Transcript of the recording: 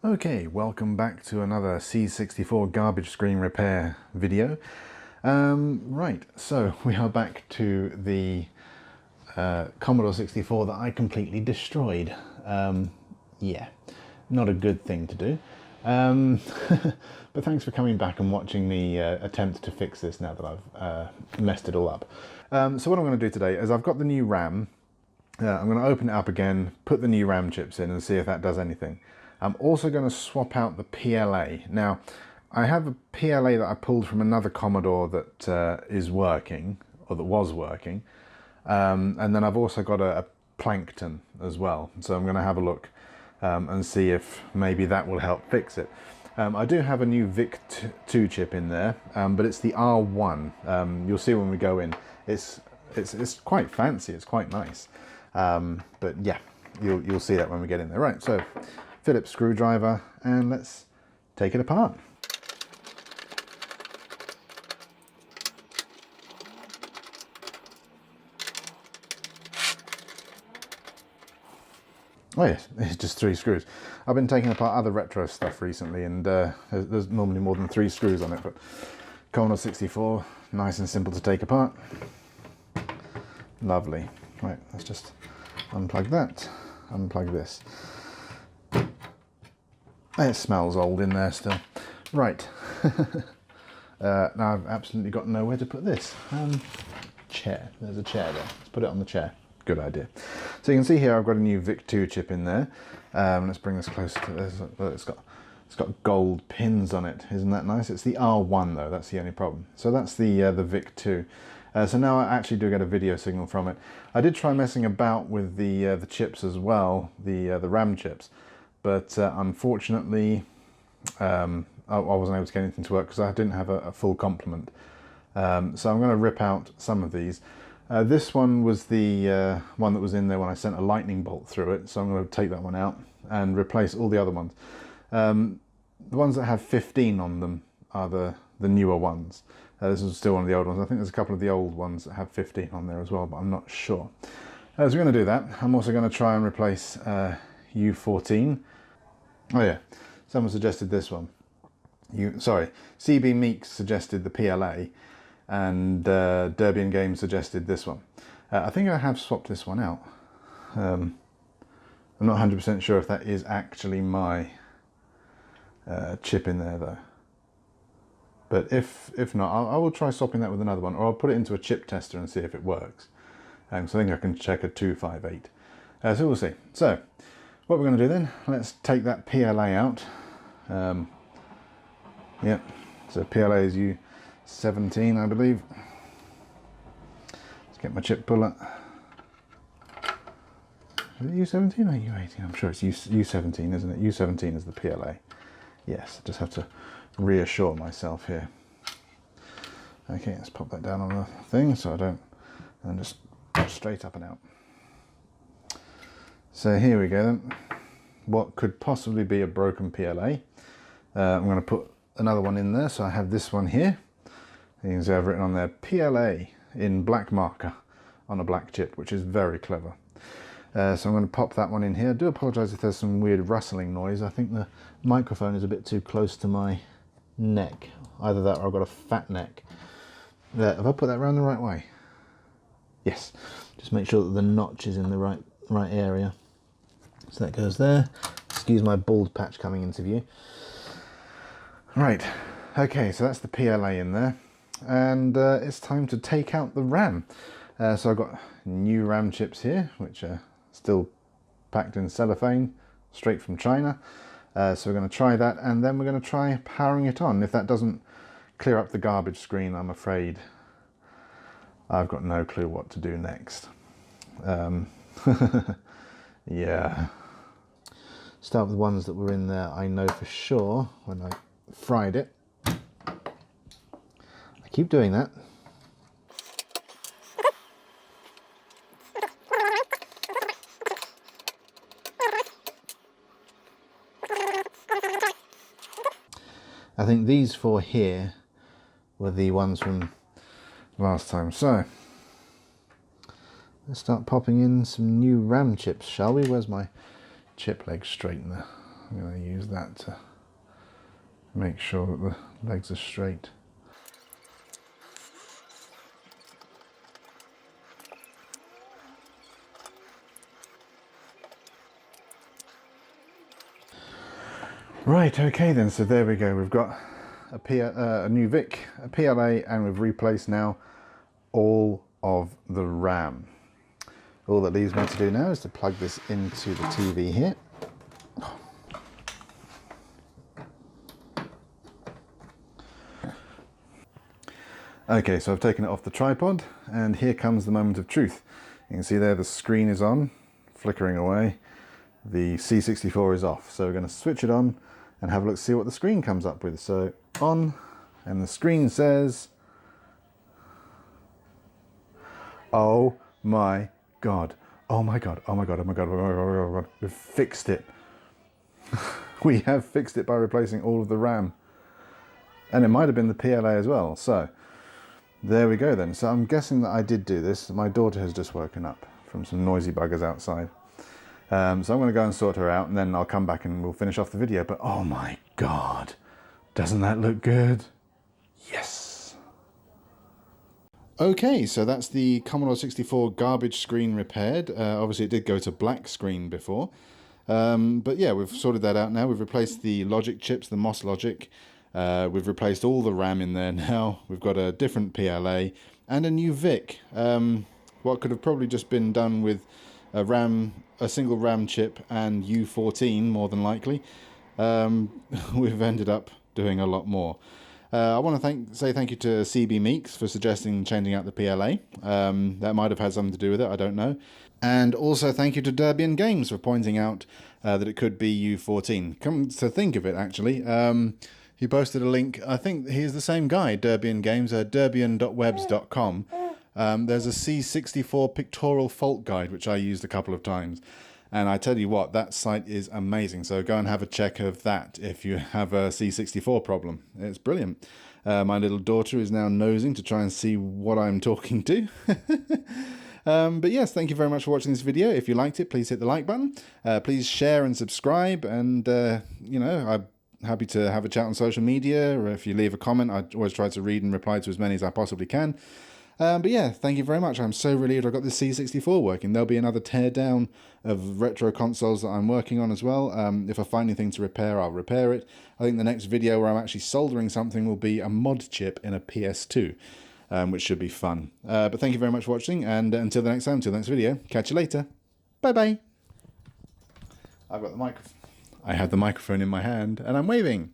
Okay, welcome back to another C64 garbage screen repair video. Right, so we are back to the Commodore 64 that I completely destroyed. Yeah, not a good thing to do. But thanks for coming back and watching me attempt to fix this now that I've messed it all up. So what I'm going to do today is I've got the new RAM. I'm going to open it up again, put the new RAM chips in and see if that does anything. I'm also going to swap out the PLA. Now, I have a PLA that I pulled from another Commodore that is working, or that was working. And then I've also got a Plankton as well. So I'm going to have a look and see if maybe that will help fix it. I do have a new VIC-II chip in there, but it's the R1. You'll see when we go in. It's quite fancy, it's quite nice. But yeah, you'll see that when we get in there. Right, so Phillips screwdriver, and let's take it apart. Oh yes, it's just 3 screws. I've been taking apart other retro stuff recently, and there's normally more than 3 screws on it, but Commodore 64, nice and simple to take apart. Lovely. Right, let's just unplug that, unplug this. It smells old in there still. Right. Now I've absolutely got nowhere to put this. Chair. There's a chair there. Let's put it on the chair. Good idea. So you can see here I've got a new VIC-II chip in there. Let's bring this closer to this. It's got gold pins on it. Isn't that nice? It's the R1 though. That's the only problem. So that's the VIC-II. So now I actually do get a video signal from it. I did try messing about with the chips as well, the RAM chips. But unfortunately, I wasn't able to get anything to work because I didn't have a full complement. So I'm going to rip out some of these. This one was the one that was in there when I sent a lightning bolt through it. So I'm going to take that one out and replace all the other ones. The ones that have 15 on them are the newer ones. This is still one of the old ones. I think there's a couple of the old ones that have 15 on there as well, but I'm not sure. So we're going to do that. I'm also going to try and replace U14. Oh yeah, someone suggested this one. CB Meeks suggested the PLA, and Derbian Games suggested this one. I think I have swapped this one out. I'm not 100% sure if that is actually my chip in there though. But if not, I will try swapping that with another one, or I'll put it into a chip tester and see if it works. So I think I can check a 258. So we'll see. So what we're going to do then, let's take that PLA out. Yep, so PLA is U17, I believe. Let's get my chip puller. Is it U17 or U18? I'm sure it's U17, isn't it? U17 is the PLA. Yes, I just have to reassure myself here. Okay, let's pop that down on the thing so I don't, and just straight up and out. So here we go then. What could possibly be a broken PLA. I'm going to put another one in there, so I have this one here. You can see I've written on there PLA in black marker on a black chip, which is very clever. So I'm going to pop that one in here. I do apologise if there's some weird rustling noise. I think the microphone is a bit too close to my neck. Either that or I've got a fat neck. There, have I put that around the right way? Yes. Just make sure that the notch is in the right area. So that goes there. Excuse my bald patch coming into view. Right, okay, so that's the PLA in there. And it's time to take out the RAM. So I've got new RAM chips here, which are still packed in cellophane, straight from China. So we're going to try that, and then we're going to try powering it on. If that doesn't clear up the garbage screen, I'm afraid I've got no clue what to do next. Yeah. Start with the ones that were in there I know for sure when I fried it. I keep doing that. I think these 4 here were the ones from last time. So let's start popping in some new RAM chips, shall we? Where's my chip leg straightener? I'm going to use that to make sure that the legs are straight. Right, okay then, so there we go. We've got a new VIC, a PLA, and we've replaced now all of the RAM. All that leaves me to do now is to plug this into the TV here. Okay, so I've taken it off the tripod, and here comes the moment of truth. You can see there the screen is on, flickering away. The C64 is off, so we're going to switch it on and have a look, see what the screen comes up with. So on, and the screen says, oh my god, oh my god, oh my god, oh my god, oh my god, oh my god, we've fixed it. We have fixed it by replacing all of the RAM. And it might have been the PLA as well. So there we go then. So I'm guessing that I did do this. My daughter has just woken up from some noisy buggers outside. So I'm going to go and sort her out, and then I'll come back and we'll finish off the video. But oh my god, doesn't that look good? Yes! Okay, so that's the Commodore 64 garbage screen repaired. Obviously it did go to black screen before. But yeah, we've sorted that out now. We've replaced the logic chips, the MOS logic. We've replaced all the RAM in there now. We've got a different PLA and a new VIC. What could have probably just been done with a single RAM chip and U14, more than likely. We've ended up doing a lot more. I want to say thank you to CB Meeks for suggesting changing out the PLA. That might have had something to do with it, I don't know. And also thank you to Derbian Games for pointing out that it could be U14. Come to think of it, actually, he posted a link. I think he's the same guy, Derbian Games, derbian.webs.com. There's a C64 pictorial fault guide, which I used a couple of times. And I tell you what, that site is amazing. So go and have a check of that if you have a C64 problem. It's brilliant. My little daughter is now nosing to try and see what I'm talking to. But yes, thank you very much for watching this video. If you liked it, please hit the like button. Please share and subscribe. And, you know, I'm happy to have a chat on social media. Or if you leave a comment, I always try to read and reply to as many as I possibly can. But yeah, thank you very much. I'm so relieved I got this C64 working. There'll be another teardown of retro consoles that I'm working on as well. If I find anything to repair, I'll repair it. I think the next video where I'm actually soldering something will be a mod chip in a PS2, which should be fun. But thank you very much for watching, and until the next time, until the next video, catch you later. Bye-bye. I've got the microphone. I have the microphone in my hand, and I'm waving.